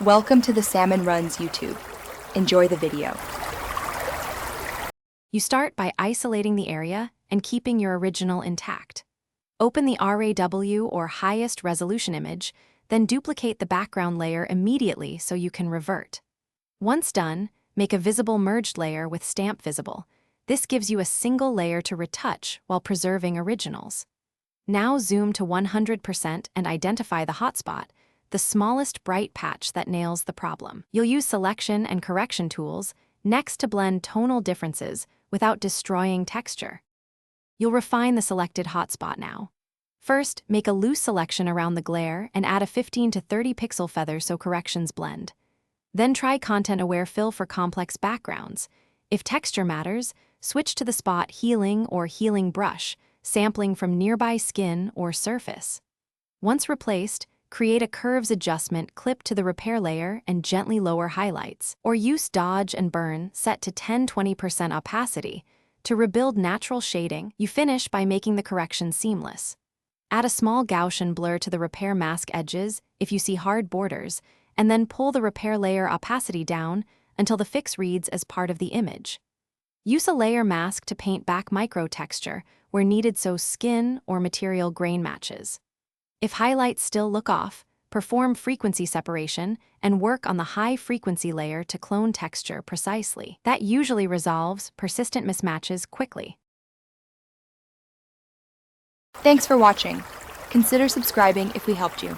Welcome to the Salmon Runs YouTube. Enjoy the video. You start by isolating the area and keeping your original intact. Open the RAW or highest resolution image, then duplicate the background layer immediately so you can revert. Once done, make a visible merged layer with stamp visible. This gives you a single layer to retouch while preserving originals. Now zoom to 100% and identify the hotspot, the smallest bright patch that nails the problem. You'll use selection and correction tools next to blend tonal differences without destroying texture. You'll refine the selected hotspot now. First, make a loose selection around the glare and add a 15 to 30 pixel feather so corrections blend. Then try content-aware fill for complex backgrounds. If texture matters, switch to the spot healing or healing brush, sampling from nearby skin or surface. Once replaced, create a curves adjustment clip to the repair layer and gently lower highlights, or use dodge and burn set to 10-20% opacity. To rebuild natural shading, you finish by making the correction seamless. Add a small Gaussian blur to the repair mask edges if you see hard borders, and then pull the repair layer opacity down until the fix reads as part of the image. Use a layer mask to paint back micro texture where needed so skin or material grain matches. If highlights still look off, perform frequency separation and work on the high-frequency layer to clone texture precisely. That usually resolves persistent mismatches quickly. Thanks for watching. Consider subscribing if we helped you.